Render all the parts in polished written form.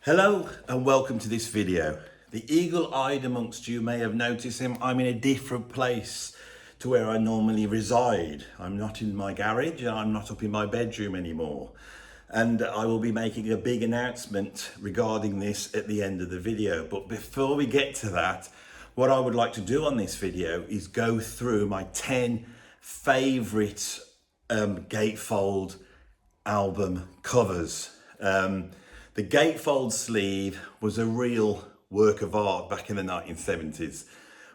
Hello and welcome to this video. The eagle-eyed amongst you may have noticed I'm in a different place to where I normally reside. I'm not in my garage and I'm not up in my bedroom anymore. And I will be making a big announcement regarding this at the end of the video. But before we get to that, what I would like to do on this video is go through my 10 favorite Gatefold album covers. The Gatefold sleeve was a real work of art back in the 1970s.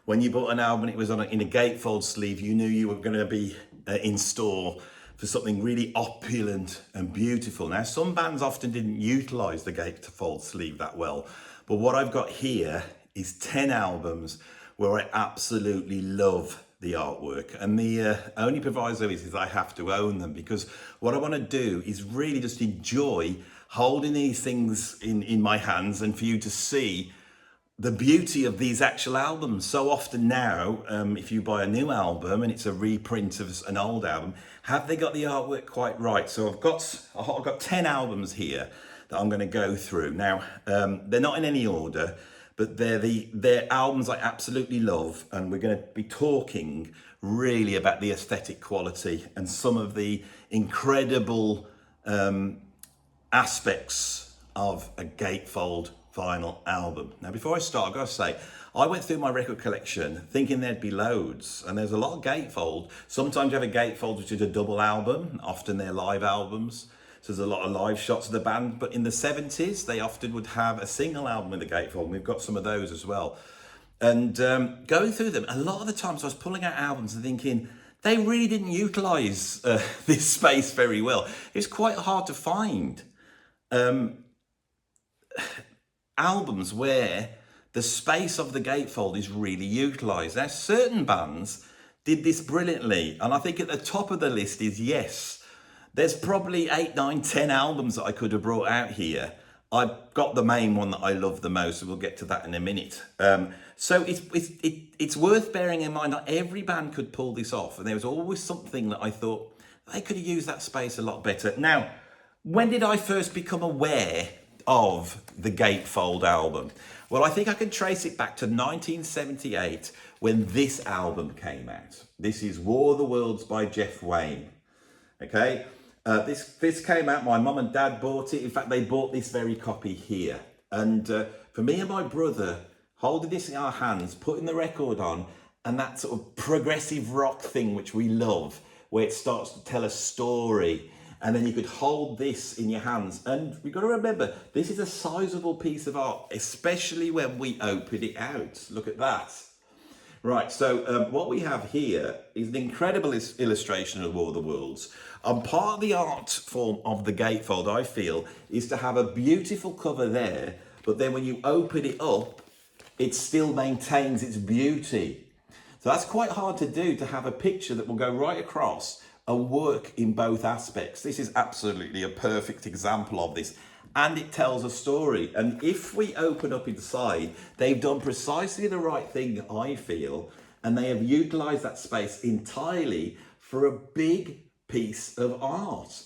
When you bought an album, it was in a Gatefold sleeve, you knew you were going to be in store for something really opulent and beautiful. Now, some bands often didn't utilize the Gatefold sleeve that well, but what I've got here is 10 albums where I absolutely love the artwork, and the only proviso is I have to own them, because what I want to do is really just enjoy holding these things in my hands and for you to see the beauty of these actual albums. So often now, if you buy a new album and it's a reprint of an old album, have they got the artwork quite right? So I've got 10 albums here that I'm going to go through. Now, they're not in any order, but they're albums I absolutely love, and we're going to be talking really about the aesthetic quality and some of the incredible aspects of a Gatefold vinyl album. Now, before I start, I've got to say, I went through my record collection thinking there'd be loads, and there's a lot of Gatefold. Sometimes you have a Gatefold which is a double album, often they're live albums, so there's a lot of live shots of the band. But in the 70s, they often would have a single album with a Gatefold, and we've got some of those as well. And going through them, a lot of the times I was pulling out albums and thinking, they really didn't utilize this space very well. It's quite hard to find albums where the space of the Gatefold is really utilised. Now, certain bands did this brilliantly, and I think at the top of the list is Yes. There's probably 8, 9, 10 albums that I could have brought out here. I've got the main one that I love the most, and we'll get to that in a minute. So it's worth bearing in mind that every band could pull this off, and there was always something that I thought they could have used that space a lot better. Now, when did I first become aware of the Gatefold album? Well, I think I can trace it back to 1978 when this album came out. This is War of the Worlds by Jeff Wayne. Okay, this came out, my mum and dad bought it. In fact, they bought this very copy here. And for me and my brother, holding this in our hands, putting the record on, and that sort of progressive rock thing which we love, where it starts to tell a story, and then you could hold this in your hands. And we've got to remember, this is a sizable piece of art, especially when we open it out. Look at that. Right, so what we have here is an incredible illustration of War of the Worlds. And part of the art form of the Gatefold, I feel, is to have a beautiful cover there, but then when you open it up, it still maintains its beauty. So that's quite hard to do, to have a picture that will go right across and work in both aspects. This is absolutely a perfect example of this, and it tells a story. And if we open up inside, they've done precisely the right thing, I feel, and they have utilized that space entirely for a big piece of art.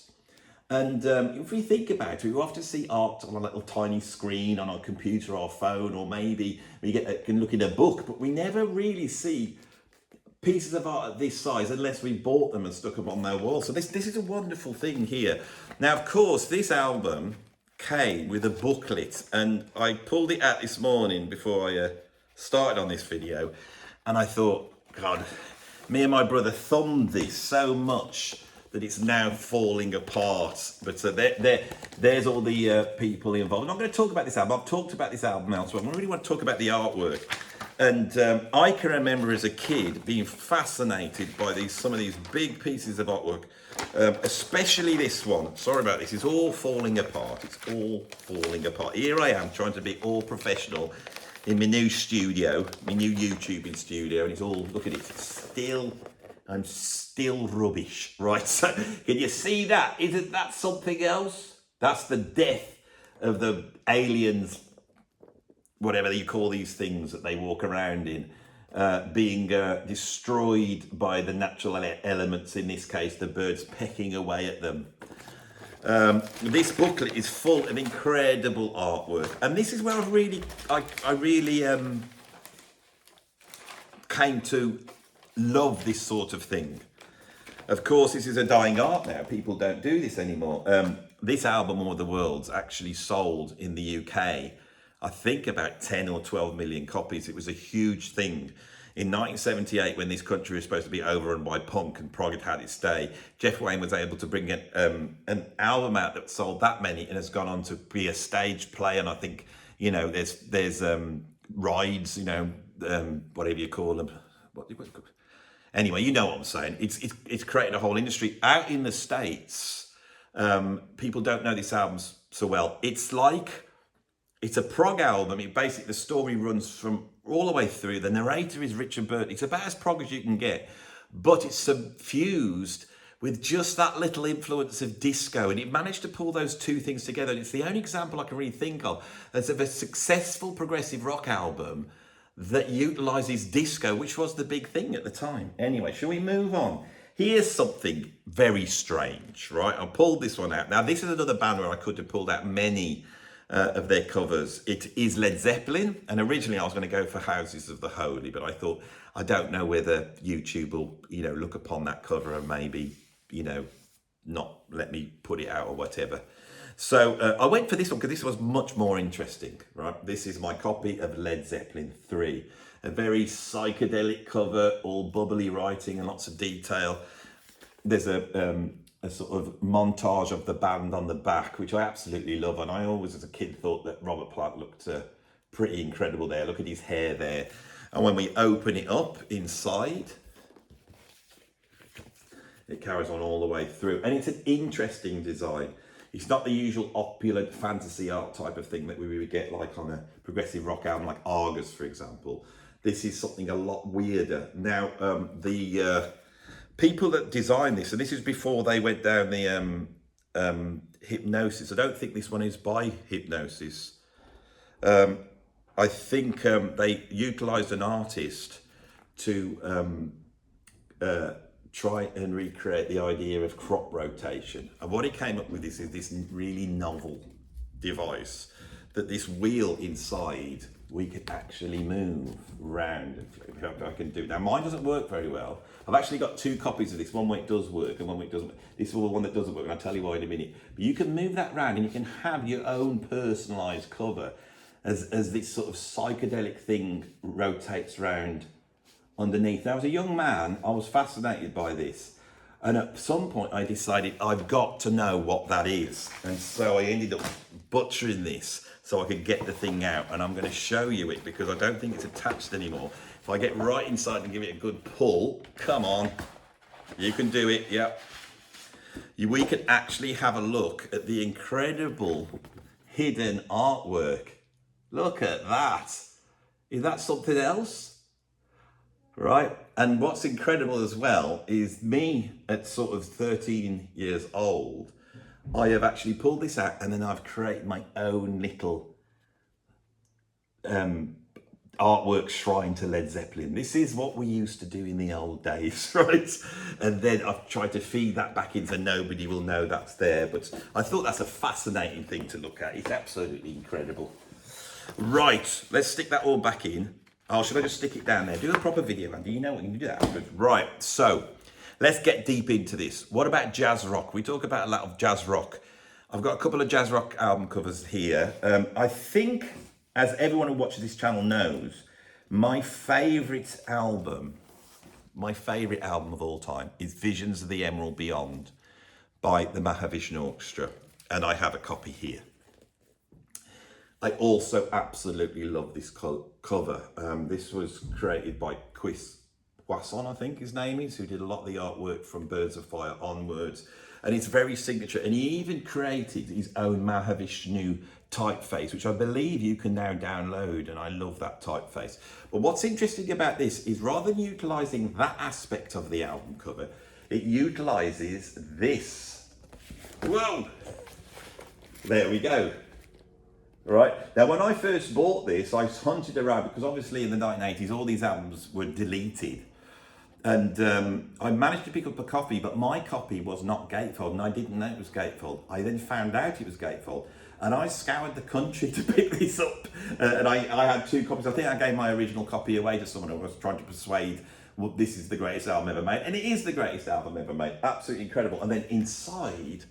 And if we think about it, we often see art on a little tiny screen on our computer or phone, or maybe we can look in a book, but we never really see pieces of art at this size unless we bought them and stuck them on their wall. So this is a wonderful thing here. Now, of course, this album came with a booklet, and I pulled it out this morning before I started on this video, and I thought, God, me and my brother thumbed this so much that it's now falling apart. But there's all the people involved. I'm not going to talk about this album. I've talked about this album elsewhere. I really want to talk about the artwork. And I can remember as a kid being fascinated by some of these big pieces of artwork, especially this one. Sorry about this, it's all falling apart. It's all falling apart. Here I am trying to be all professional in my new studio, my new YouTubing studio, and it's all, look at it, I'm still rubbish, right? So can you see that? Isn't that something else? That's the death of the aliens, whatever you call these things that they walk around in, being destroyed by the natural elements, in this case, the birds pecking away at them. This booklet is full of incredible artwork, and this is where I really came to love this sort of thing. Of course, this is a dying art now. People don't do this anymore. This album, All the Worlds, actually sold in the UK, I think about 10 or 12 million copies. It was a huge thing. In 1978, when this country was supposed to be overrun by punk and prog had had its day, Jeff Wayne was able to bring an album out that sold that many and has gone on to be a stage play. And I think, you know, there's rides, you know, whatever you call them. Anyway, you know what I'm saying. It's created a whole industry. Out in the States, people don't know this album so well. It's a prog album. Basically, the story runs from all the way through. The narrator is Richard Burton. It's about as prog as you can get, but it's suffused with just that little influence of disco, and it managed to pull those two things together. And it's the only example I can really think of as of a successful progressive rock album that utilises disco, which was the big thing at the time. Anyway, shall we move on? Here's something very strange, right? I pulled this one out. Now, this is another band where I could have pulled out many of their covers. It is Led Zeppelin, and originally I was going to go for Houses of the Holy, but I thought, I don't know whether YouTube will, you know, look upon that cover and maybe, you know, not let me put it out or whatever. So I went for this one because this was much more interesting, right? This is my copy of Led Zeppelin 3. A very psychedelic cover, all bubbly writing and lots of detail. There's a sort of montage of the band on the back, which I absolutely love. And I always, as a kid, thought that Robert Plant looked pretty incredible there. Look at his hair there. And when we open it up inside, it carries on all the way through. And it's an interesting design. It's not the usual opulent fantasy art type of thing that we would get like on a progressive rock album like Argus, for example. This is something a lot weirder. Now, the people that designed this, and this is before they went down the Hypnosis. I don't think this one is by Hypnosis. I think they utilised an artist to try and recreate the idea of crop rotation. And what he came up with is this really novel device that this wheel inside we could actually move round. I can do. Now mine doesn't work very well. I've actually got two copies of this, one where it does work and one where it doesn't. This is the one that doesn't work, and I'll tell you why in a minute. But you can move that round and you can have your own personalised cover as this sort of psychedelic thing rotates round underneath. Now, as a young man, I was fascinated by this, and at some point I decided I've got to know what that is, and so I ended up butchering this so I could get the thing out, and I'm going to show you it because I don't think it's attached anymore. If I get right inside and give it a good pull, come on, you can do it. Yep, we can actually have a look at the incredible hidden artwork. Look at that. Is that something else? Right, and what's incredible as well is me at sort of 13 years old, I have actually pulled this out and then I've created my own little artwork shrine to Led Zeppelin. This is what we used to do in the old days, right? And then I've tried to feed that back in so nobody will know that's there, but I thought that's a fascinating thing to look at. It's absolutely incredible. Right, let's stick that all back in. Oh, should I just stick it down there? Do a proper video, Andy. You know what you can do that afterwards. Right, so let's get deep into this. What about jazz rock? We talk about a lot of jazz rock. I've got a couple of jazz rock album covers here. I think, as everyone who watches this channel knows, my favourite album of all time is Visions of the Emerald Beyond by the Mahavishnu Orchestra. And I have a copy here. I also absolutely love this cover. This was created by Chris Wasson, I think his name is, who did a lot of the artwork from Birds of Fire onwards. And it's very signature. And he even created his own Mahavishnu typeface, which I believe you can now download. And I love that typeface. But what's interesting about this is rather than utilising that aspect of the album cover, it utilises this. Whoa! There we go. Right, now when I first bought this, I hunted around because obviously in the 1980s all these albums were deleted. And I managed to pick up a copy, but my copy was not Gatefold, and I didn't know it was Gatefold. I then found out it was Gatefold, and I scoured the country to pick this up. And I had 2 copies. I think I gave my original copy away to someone who was trying to persuade, well, this is the greatest album ever made. And it is the greatest album ever made. Absolutely incredible. And then inside,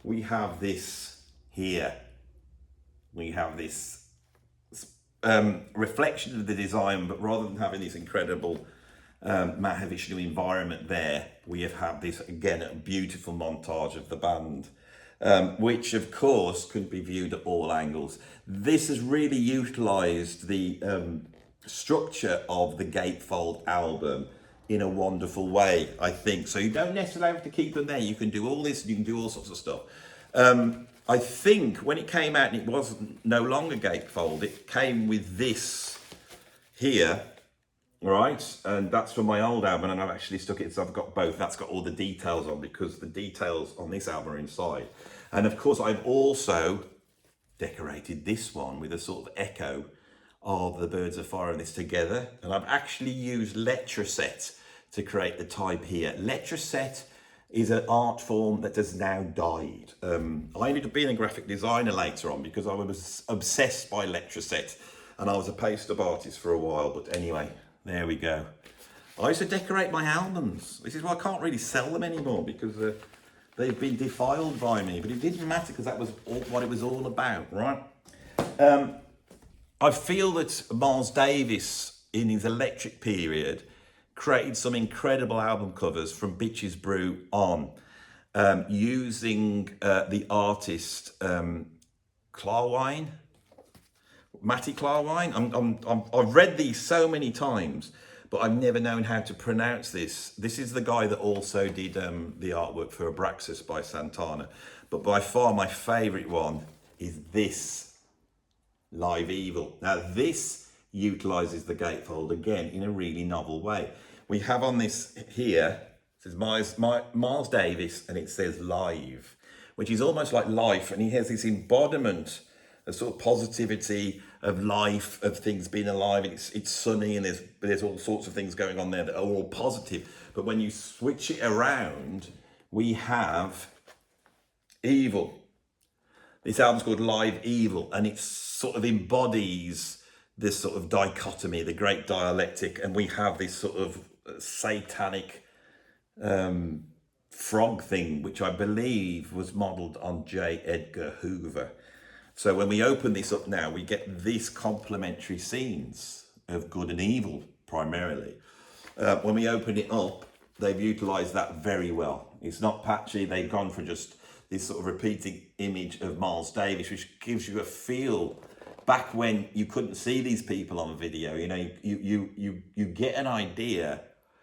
we have this here. We have this reflection of the design, but rather than having this incredible Mahavishnu environment there, we have had this, again, a beautiful montage of the band, which of course could be viewed at all angles. This has really utilised the structure of the Gatefold album in a wonderful way, I think. So you don't necessarily have to keep them there. You can do all this, you can do all sorts of stuff. I think when it came out and it was no longer Gatefold, it came with this here, right? And that's from my old album, and I've actually stuck it, so I've got both. That's got all the details on, because the details on this album are inside. And of course, I've also decorated this one with a sort of echo of the Birds of Fire and this together. And I've actually used Letraset to create the type here. Letraset is an art form that has now died. I ended up being a graphic designer later on because I was obsessed by Letraset, and I was a paste-up artist for a while. But anyway, there we go. I used to decorate my albums. This is why I can't really sell them anymore, because they've been defiled by me. But it didn't matter, because that was what it was all about, right? I feel that Miles Davis, in his electric period, created some incredible album covers from Bitches Brew on, using the artist Matty Clarwine. I've read these so many times, but I've never known how to pronounce this. This is the guy that also did the artwork for Abraxas by Santana. But by far my favourite one is this, Live Evil. Now this utilises the Gatefold again in a really novel way. We have on this here, it says Miles Davis, and it says Live, which is almost like life, and he has this embodiment of sort of positivity of life, of things being alive, and it's sunny, and there's all sorts of things going on there that are all positive. But when you switch it around, we have evil. This album's called Live Evil, and it sort of embodies this sort of dichotomy, the great dialectic, and we have this sort of satanic frog thing, which I believe was modelled on J. Edgar Hoover. So when we open this up now, we get these complementary scenes of good and evil, primarily. When we open it up, they've utilised that very well. It's not patchy. They've gone for just this sort of repeating image of Miles Davis, which gives you a feel back when you couldn't see these people on video. You know, you get an idea,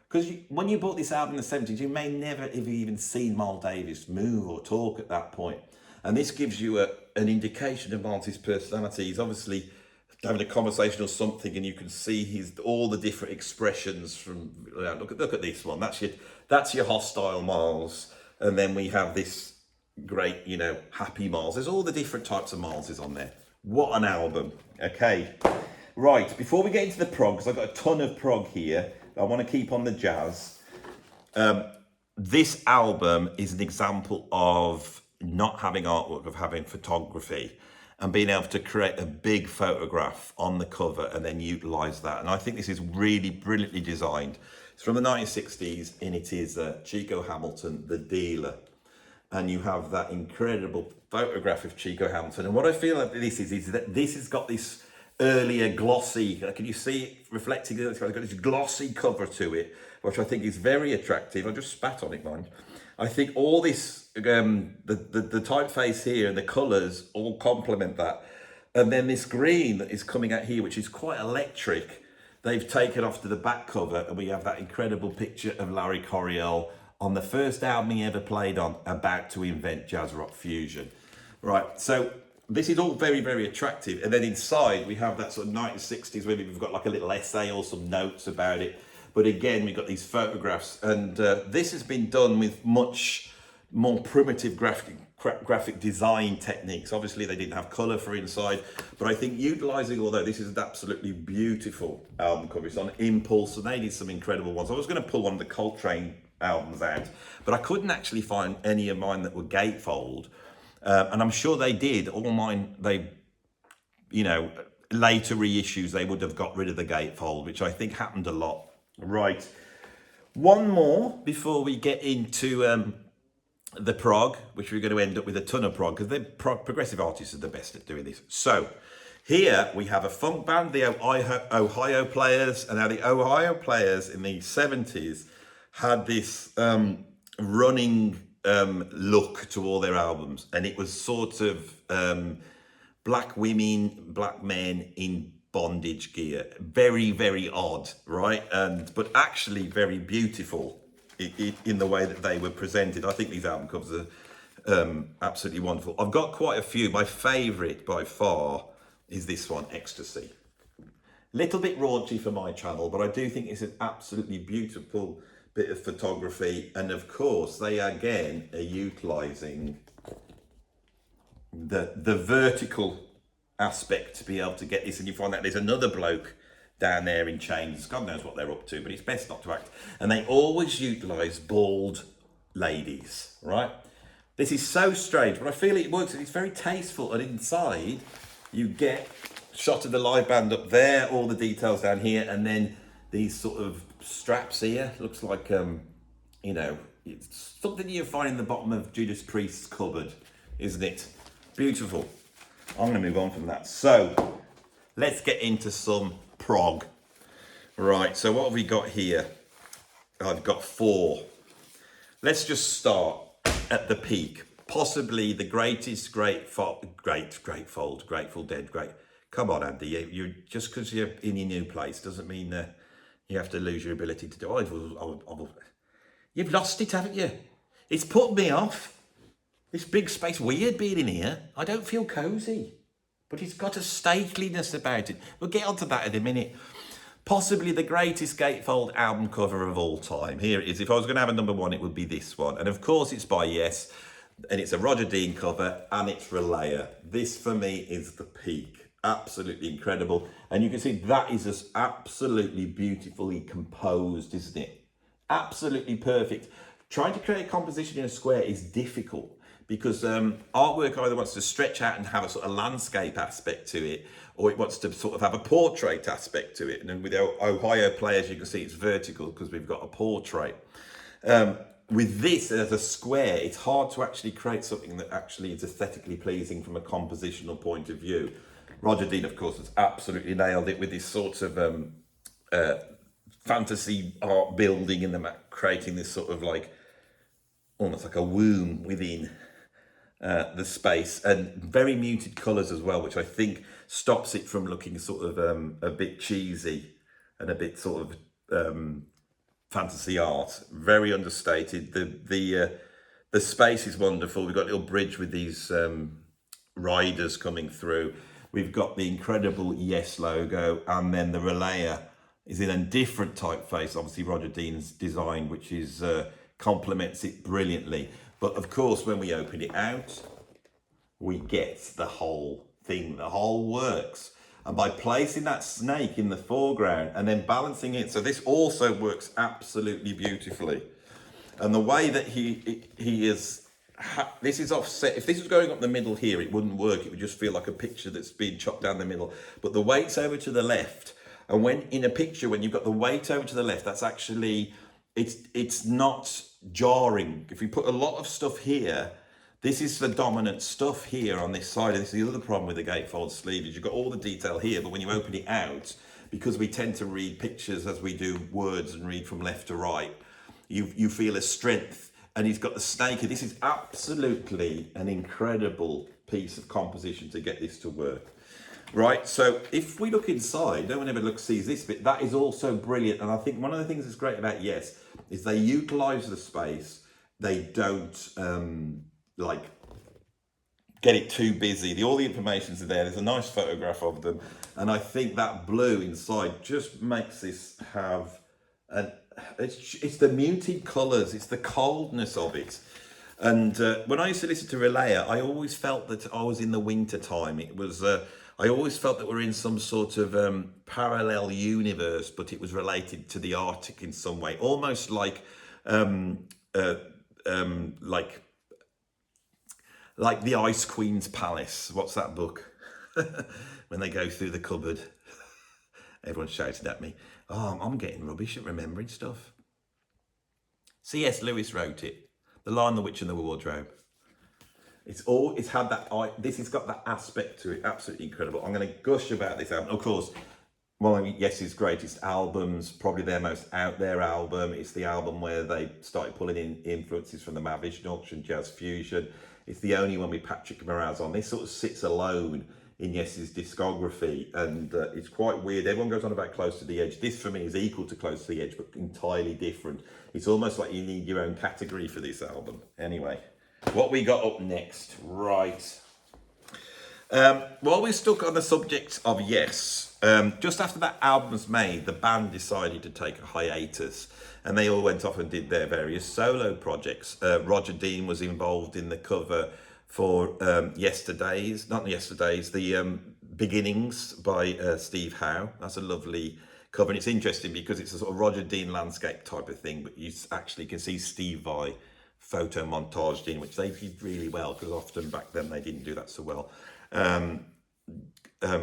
because when you bought this album in the 70s, you may never have even seen Miles Davis move or talk at that point. And this gives you an indication of Miles' personality. He's obviously having a conversation or something, and you can see all the different expressions from, look at this one. That's your hostile Miles. And then we have this great, happy Miles. There's all the different types of Mileses on there. What an album. Okay. Right, before we get into the prog, because I've got a ton of prog here, I want to keep on the jazz. This album is an example of not having artwork, of having photography, and being able to create a big photograph on the cover and then utilise that. And I think this is really brilliantly designed. It's from the 1960s, and it is Chico Hamilton, the dealer. And you have that incredible photograph of Chico Hamilton. And what I feel like this is that this has got this earlier glossy, can you see it reflecting? It's got this glossy cover to it, which I think is very attractive. I just spat on it, mind. I think all this, the typeface here and the colours all complement that. And then this green that is coming out here, which is quite electric, they've taken off to the back cover, and we have that incredible picture of Larry Coryell on the first album he ever played on, about to invent jazz rock fusion. Right, so this is all very, very attractive. And then inside we have that sort of 1960s, where we've got like a little essay or some notes about it. But again, we've got these photographs, and this has been done with much more primitive graphic design techniques. Obviously, they didn't have color for inside, but I think utilizing, although this is an absolutely beautiful album cover, it's on Impulse, and they did some incredible ones. I was going to pull one of the Coltrane albums out, but I couldn't actually find any of mine that were gatefold, and I'm sure they did. All mine, they, you know, later reissues, they would have got rid of the gatefold, which I think happened a lot. Right, one more before we get into the prog, which we're going to end up with a ton of prog, because the progressive artists are the best at doing this. So here we have a funk band, the Ohio Players, and now the Ohio Players in the 70s had this running look to all their albums, and it was sort of black women, black men in bondage gear. Very, very odd, right? But actually very beautiful in the way that they were presented. I think these album covers are absolutely wonderful. I've got quite a few. My favourite by far is this one, Ecstasy. Little bit raunchy for my channel, but I do think it's an absolutely beautiful bit of photography. And of course, they again are utilising the vertical aspect to be able to get this. And you find that there's another bloke down there in chains. God knows what they're up to, but it's best not to act. And they always utilise bald ladies, right? This is so strange, but I feel it works. It's very tasteful. And inside, you get a shot of the live band up there, all the details down here, and then these sort of straps here. Looks like, you know, it's something you find in the bottom of Judas Priest's cupboard, isn't it? Beautiful. I'm going to move on from that. So let's get into some prog. Right, so what have we got here? I've got 4. Let's just start at the peak. Possibly the greatest Grateful Dead. Come on, Andy. You just because you're in your new place doesn't mean you have to lose your ability to do it. You've lost it, haven't you? It's put me off. This big space, weird being in here. I don't feel cosy. But it's got a stateliness about it. We'll get onto that in a minute. Possibly the greatest Gatefold album cover of all time. Here it is. If I was going to have a number 1, it would be this one. And of course it's by Yes. And it's a Roger Dean cover. And it's Relaya. This for me is the peak. Absolutely incredible. And you can see that is just absolutely beautifully composed, isn't it? Absolutely perfect. Trying to create a composition in a square is difficult, because artwork either wants to stretch out and have a sort of landscape aspect to it, or it wants to sort of have a portrait aspect to it. And then with our Ohio Players, you can see it's vertical because we've got a portrait. With this as a square, it's hard to actually create something that actually is aesthetically pleasing from a compositional point of view. Roger Dean, of course, has absolutely nailed it with this sort of fantasy art building in the creating this sort of like almost like a womb within the space, and very muted colours as well, which I think stops it from looking sort of a bit cheesy and a bit sort of fantasy art. Very understated. The space is wonderful. We've got a little bridge with these riders coming through. We've got the incredible Yes logo, and then the Relaya is in a different typeface, obviously Roger Dean's design, which is complements it brilliantly. But of course, when we open it out, we get the whole thing, the whole works. And by placing that snake in the foreground and then balancing it, so this also works absolutely beautifully. And the way that he is, this is offset. If this was going up the middle here, it wouldn't work. It would just feel like a picture that's been chopped down the middle. But the weight's over to the left. And when in a picture, when you've got the weight over to the left, that's actually, it's not jarring. If you put a lot of stuff here, this is the dominant stuff here on this side. This is the other problem with the gatefold sleeve, is you've got all the detail here, but when you open it out, because we tend to read pictures as we do words and read from left to right, you feel a strength. And he's got the snake. This is absolutely an incredible piece of composition to get this to work. Right, so if we look inside, no one ever sees this bit, that is also brilliant. And I think one of the things that's great about Yes is they utilise the space. They don't like get it too busy. All the information's there. There's a nice photograph of them. And I think that blue inside just makes this have, it's the muted colours, it's the coldness of it. And when I used to listen to Relaya, I always felt that I was in the winter time. It was, I always felt that we're in some sort of parallel universe, but it was related to the Arctic in some way, almost um, uh, like the Ice Queen's Palace. What's that book? When they go through the cupboard, everyone's shouting at me. Oh, I'm getting rubbish at remembering stuff. C.S. Lewis wrote it. The Lion, the Witch, and the Wardrobe. It's had that. This has got that aspect to it. Absolutely incredible. I'm going to gush about this album. Of course, one of Yes's greatest albums, probably their most out there album. It's the album where they started pulling in influences from the Mahavishnu Orchestra and jazz fusion. It's the only one with Patrick Moraz on. This sort of sits alone in Yes's discography, and it's quite weird. Everyone goes on about Close to the Edge. This for me is equal to Close to the Edge, but entirely different. It's almost like you need your own category for this album. Anyway, what we got up next, right? While we're stuck on the subject of Yes, just after that album was made, the band decided to take a hiatus, and they all went off and did their various solo projects. Roger Dean was involved in the cover for the Beginnings by Steve Howe. That's a lovely cover, and it's interesting because it's a sort of Roger Dean landscape type of thing, but you actually can see Steve Vai photo montaged in, which they did really well, because often back then they didn't do that so well.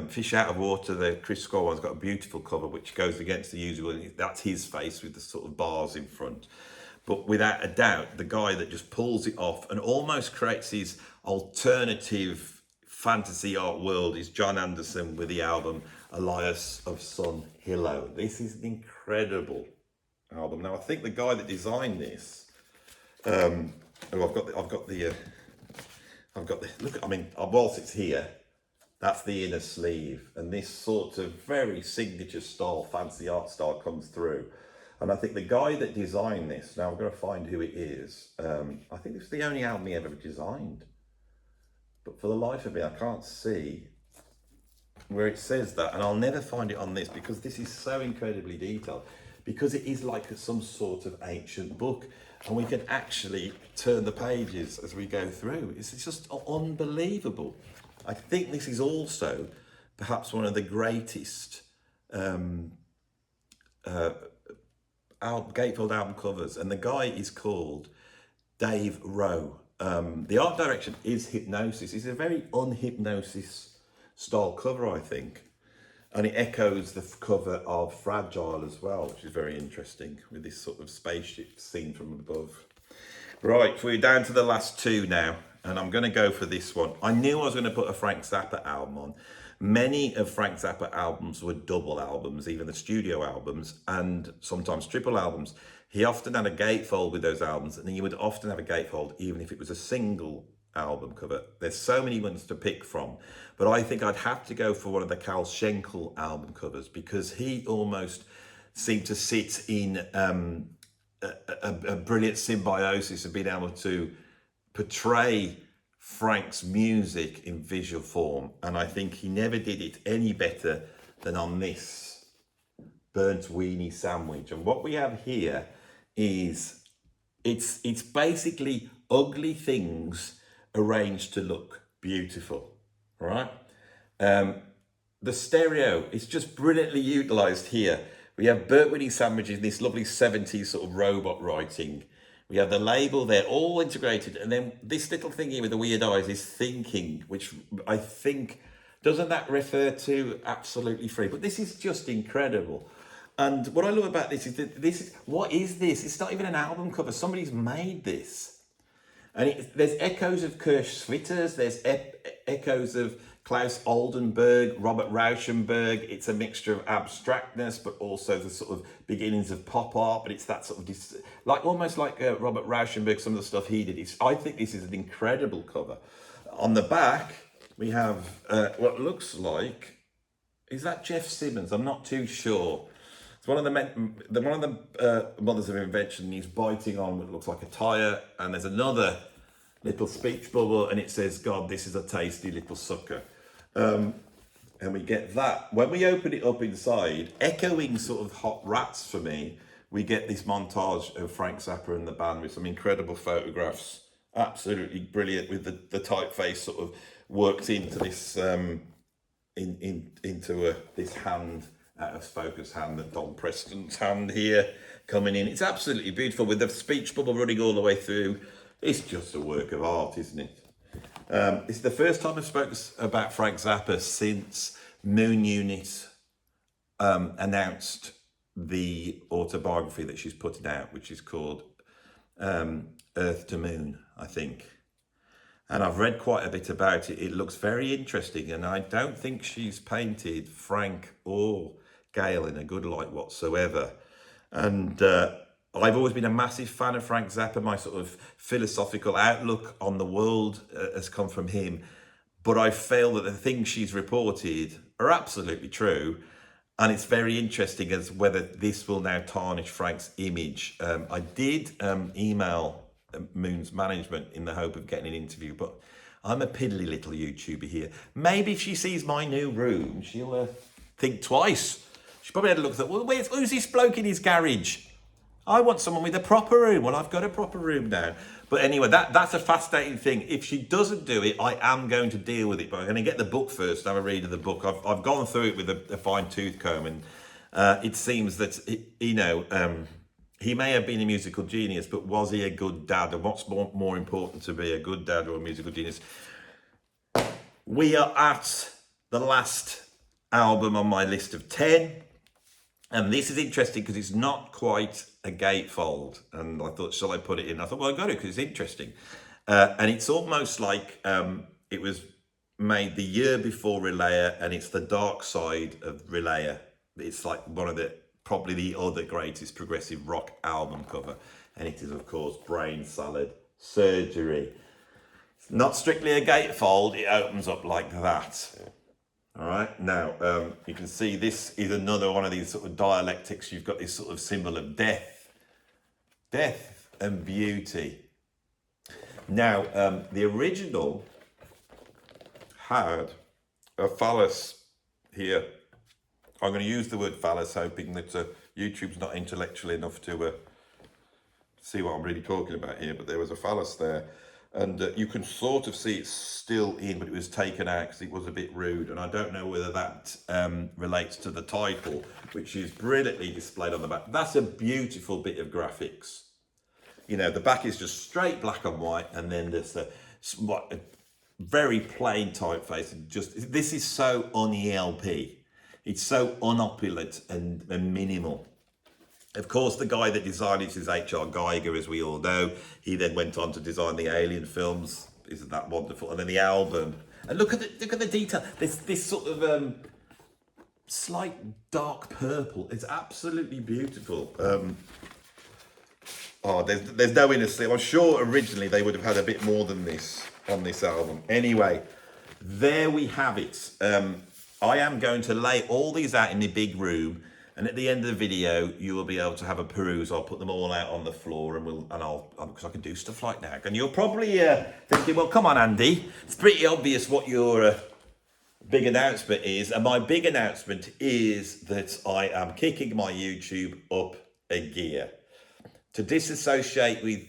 Fish Out of Water, the Chris Score one's got a beautiful cover which goes against the usual. That's his face with the sort of bars in front. But without a doubt, the guy that just pulls it off and almost creates his alternative fantasy art world is John Anderson with the album Elias of Sun Hillo. This is an incredible album. Now I think the guy that designed this, I've got the look. I mean, whilst it's here, that's the inner sleeve, and this sort of very signature style, fancy art style comes through. And I think the guy that designed this, now I'm going to find who it is. I think it's the only album he ever designed, but for the life of me, I can't see where it says that, and I'll never find it on this because this is so incredibly detailed, because it is like some sort of ancient book, and we can actually turn the pages as we go through. It's just unbelievable. I think this is also perhaps one of the greatest Gatefold album covers, and the guy is called Dave Rowe. The art direction is Hypnosis. It's a very unhypnosis style cover, I think, and it echoes the cover of Fragile as well, which is very interesting, with this sort of spaceship seen from above. Right, we're down to the last two now, and I'm going to go for this one. I knew I was going to put a Frank Zappa album on. Many of Frank Zappa albums were double albums, even the studio albums, and sometimes triple albums. He often had a gatefold with those albums, and he would often have a gatefold even if it was a single album cover. There's so many ones to pick from, but I think I'd have to go for one of the Carl Schenkel album covers, because he almost seemed to sit in a brilliant symbiosis of being able to portray Frank's music in visual form, and I think he never did it any better than on this Burnt Weenie Sandwich. And what we have here is it's basically ugly things arranged to look beautiful, right? The stereo is just brilliantly utilized here. We have Burnt Weenie Sandwich in this lovely 70s sort of robot writing. We have the label there, all integrated. And then this little thing here with the weird eyes is Thinking, which I think, doesn't that refer to Absolutely Free? But this is just incredible. And what I love about this is that what is this? It's not even an album cover. Somebody's made this. And there's echoes of Kurt Schwitters, there's echoes of Klaus Oldenburg, Robert Rauschenberg. It's a mixture of abstractness, but also the sort of beginnings of pop art. But it's that sort of almost like Robert Rauschenberg, some of the stuff he did. I think this is an incredible cover. On the back, we have what looks like, is that Jeff Simmons? I'm not too sure. It's one of the mothers of invention, and he's biting on what looks like a tire, and there's another little speech bubble, and it says, "God, this is a tasty little sucker." And we get that. When we open it up inside, echoing sort of Hot Rats for me, we get this montage of Frank Zappa and the band with some incredible photographs Absolutely brilliant with the typeface sort of worked into this into this hand, out of focus hand, that Don Preston's hand here coming in. It's absolutely beautiful with the speech bubble running all the way through. It's just a work of art, isn't it? It's the first time I've spoken about Frank Zappa since Moon Unit announced the autobiography that she's putting out, which is called Earth to Moon, I think. And I've read quite a bit about it. It looks very interesting, and I don't think she's painted Frank or Gail in a good light whatsoever. And I've always been a massive fan of Frank Zappa. My sort of philosophical outlook on the world has come from him. But I feel that the things she's reported are absolutely true. And it's very interesting as whether this will now tarnish Frank's image. I did email Moon's management in the hope of getting an interview, but I'm a piddly little YouTuber here. Maybe if she sees my new room, she'll think twice. She probably had a look at that. Well, who's this bloke in his garage? I want someone with a proper room. Well, I've got a proper room now. But anyway, that's a fascinating thing. If she doesn't do it, I am going to deal with it. But I'm going to get the book first, have a read of the book. I've gone through it with a fine tooth comb, and it seems that, he may have been a musical genius, but was he a good dad? And what's more important to be a good dad or a musical genius? We are at the last album on my list of 10. And this is interesting because it's not quite a gatefold. And I thought, shall I put it in? I thought, well, I got it because it's interesting. And it's almost like it was made the year before Relaya, and it's the dark side of Relaya. It's like one of probably the other greatest progressive rock album cover. And it is, of course, Brain Salad Surgery. It's not strictly a gatefold. It opens up like that. All right, now you can see this is another one of these sort of dialectics. You've got this sort of symbol of death and beauty. Now, the original had a phallus here. I'm going to use the word phallus, hoping that YouTube's not intellectual enough to see what I'm really talking about here, but there was a phallus there. And you can sort of see it's still in, but it was taken out because it was a bit rude. And I don't know whether that relates to the title, which is brilliantly displayed on the back. That's a beautiful bit of graphics. You know, the back is just straight black and white, and then there's a very plain typeface. This is so un-ELP. It's so unopulent and minimal. Of course, the guy that designed it is H.R. Geiger, as we all know. He then went on to design the Alien films. Isn't that wonderful? And then the album. And look at the detail. This sort of slight dark purple. It's absolutely beautiful. There's no inner sleeve. I'm sure originally they would have had a bit more than this on this album. Anyway, there we have it. I am going to lay all these out in the big room. And at the end of the video, you will be able to have a peruse. I'll put them all out on the floor, because I can do stuff like that. And you're probably thinking, well, come on, Andy. It's pretty obvious what your big announcement is. And my big announcement is that I am kicking my YouTube up a gear. To disassociate with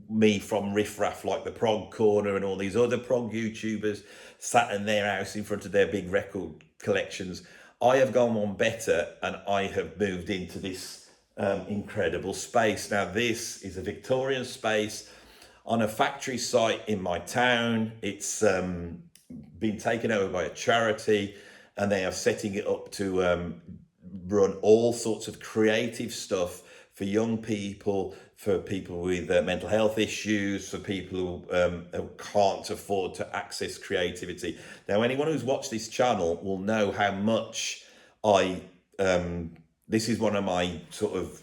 me from riffraff like the Prog Corner and all these other prog YouTubers sat in their house in front of their big record collections, I have gone on better, and I have moved into this incredible space. Now, this is a Victorian space on a factory site in my town. It's been taken over by a charity, and they are setting it up to run all sorts of creative stuff for young people, for people with mental health issues, for people who can't afford to access creativity. Now, anyone who's watched this channel will know how much this is one of my sort of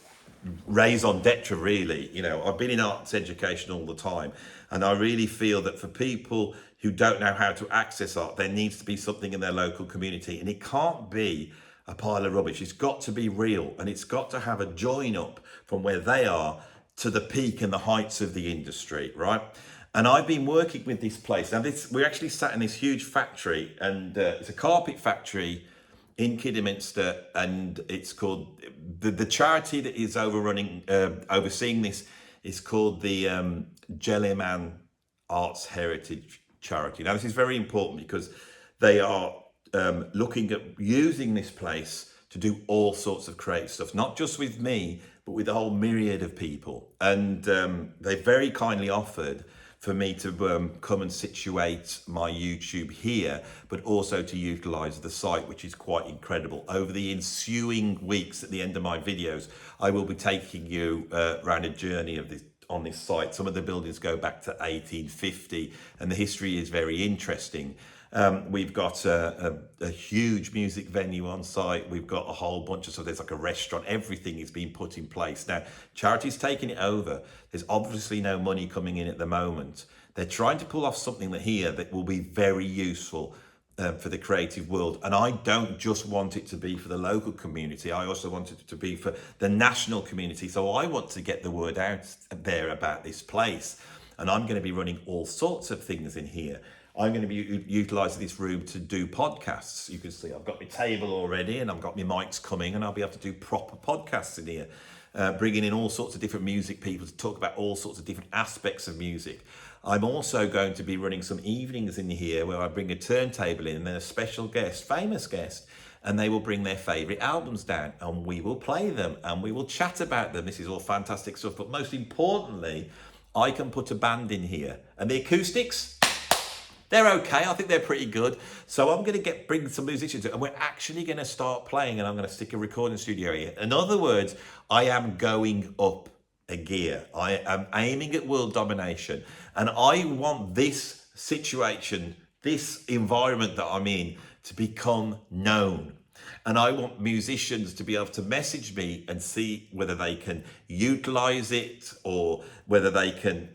raison d'etre, really. You know, I've been in arts education all the time, and I really feel that for people who don't know how to access art, there needs to be something in their local community, and it can't be a pile of rubbish. It's got to be real, and it's got to have a join up from where they are to the peak and the heights of the industry, right? And I've been working with this place. Now, we're actually sat in this huge factory, and it's a carpet factory in Kidderminster, and it's called, the charity that is overseeing this is called the Jellyman arts heritage charity. Now, this is very important because they are looking at using this place to do all sorts of creative stuff, not just with me, but with a whole myriad of people. And they very kindly offered for me to come and situate my YouTube here, but also to utilize the site, which is quite incredible. Over the ensuing weeks at the end of my videos, I will be taking you around a journey of this on this site. Some of the buildings go back to 1850 and the history is very interesting. We've got a huge music venue on site. We've got a whole bunch of stuff. There's like a restaurant. Everything is being put in place. Now, charity's taking it over. There's obviously no money coming in at the moment. They're trying to pull off something that will be very useful for the creative world. And I don't just want it to be for the local community. I also want it to be for the national community. So I want to get the word out there about this place. And I'm going to be running all sorts of things in here. I'm going to be utilising this room to do podcasts. You can see I've got my table already and I've got my mics coming, and I'll be able to do proper podcasts in here, bringing in all sorts of different music people to talk about all sorts of different aspects of music. I'm also going to be running some evenings in here where I bring a turntable in and then a special guest, famous guest, and they will bring their favourite albums down and we will play them and we will chat about them. This is all fantastic stuff. But most importantly, I can put a band in here, and the acoustics, they're okay. I think they're pretty good. So I'm going to bring some musicians in, and we're actually going to start playing, and I'm going to stick a recording studio here. In other words, I am going up a gear. I am aiming at world domination, and I want this situation, this environment that I'm in, to become known. And I want musicians to be able to message me and see whether they can utilize it or whether they can,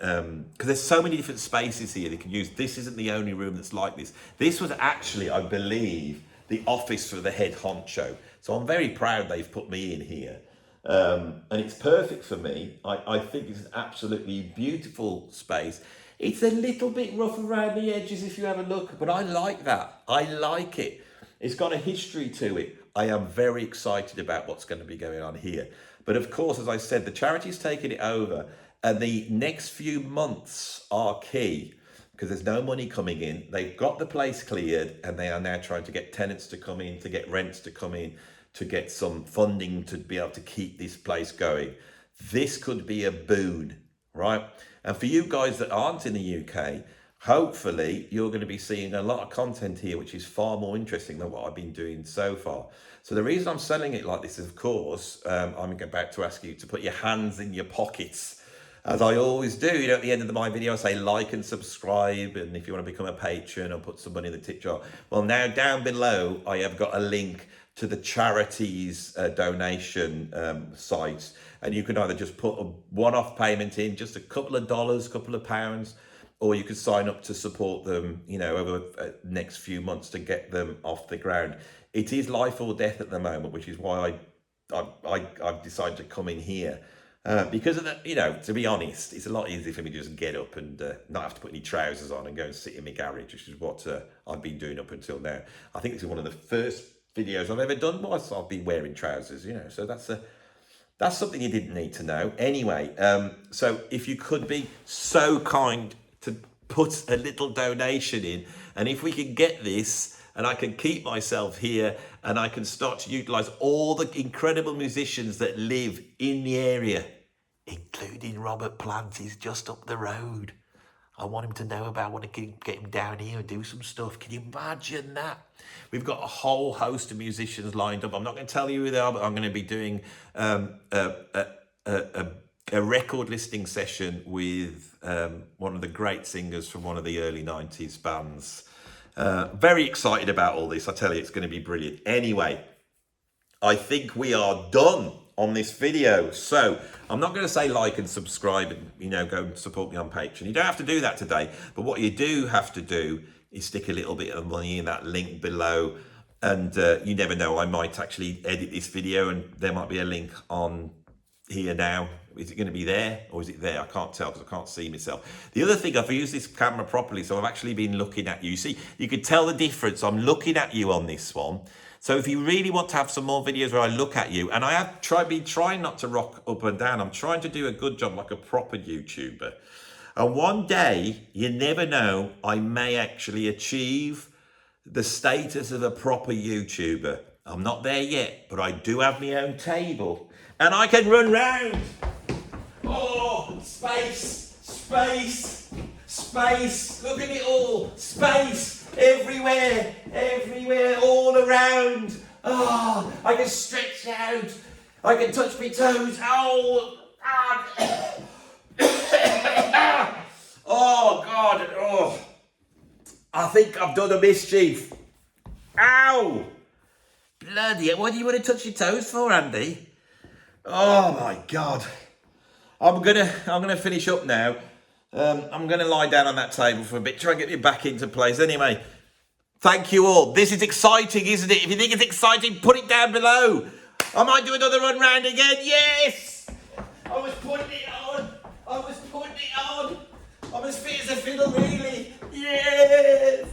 because there's so many different spaces here they can use. This isn't the only room that's like this. This was actually, I believe, the office for the head honcho. So I'm very proud they've put me in here. And it's perfect for me. I think it's an absolutely beautiful space. It's a little bit rough around the edges if you have a look, but I like that. I like it. It's got a history to it. I am very excited about what's going to be going on here. But of course, as I said, the charity's taking it over, and the next few months are key because there's no money coming in. They've got the place cleared, and they are now trying to get tenants to come in, to get rents to come in, to get some funding to be able to keep this place going. This could be a boon, right? And for you guys that aren't in the UK, hopefully you're going to be seeing a lot of content here, which is far more interesting than what I've been doing so far. So the reason I'm selling it like this, of course, I'm about to ask you to put your hands in your pockets, as I always do. You know, at the end of my video, I say like and subscribe, and if you want to become a patron, I'll put some money in the tip jar. Well, now down below, I have got a link to the charity's donation site, and you can either just put a one-off payment in, just a couple of dollars, couple of pounds, or you could sign up to support them, you know, over the next few months to get them off the ground. It is life or death at the moment, which is why I've decided to come in here. Because of that, you know, to be honest, it's a lot easier for me to just get up and not have to put any trousers on and go and sit in my garage, which is what I've been doing up until now. I think this is one of the first videos I've ever done whilst I've been wearing trousers, you know, so that's something you didn't need to know. Anyway, so if you could be so kind to put a little donation in, and if we can get this and I can keep myself here and I can start to utilize all the incredible musicians that live in the area, including Robert Plant, he's just up the road. I want him to know about, I want to get him down here and do some stuff. Can you imagine that? We've got a whole host of musicians lined up. I'm not going to tell you who they are, but I'm going to be doing a record listing session with one of the great singers from one of the early 90s bands. Very excited about all this. I tell you, it's going to be brilliant. Anyway, I think we are done on this video. So I'm not going to say like and subscribe and, you know, go and support me on Patreon. You don't have to do that today. But what you do have to do is stick a little bit of money in that link below. And you never know, I might actually edit this video and there might be a link on here now. Is it going to be there or is it there? I can't tell because I can't see myself. The other thing, I've used this camera properly, so I've actually been looking at you. You see, you can tell the difference. I'm looking at you on this one. So if you really want to have some more videos where I look at you, and I have been trying not to rock up and down. I'm trying to do a good job like a proper YouTuber. And one day, you never know, I may actually achieve the status of a proper YouTuber. I'm not there yet, but I do have my own table. And I can run round. Oh, space, space, space. Look at it all. Space everywhere, everywhere, all around. Oh, I can stretch out. I can touch my toes. Oh, oh God. Oh, I think I've done a mischief. Ow. Bloody hell. What do you want to touch your toes for, Andy? Oh my God. I'm gonna finish up now. I'm gonna lie down on that table for a bit, try and get me back into place. Anyway, thank you all. This is exciting, isn't it? If you think it's exciting, put it down below. I might do another run round again. Yes! I was putting it on. I was putting it on. I'm as fit as a fiddle, really. Yes!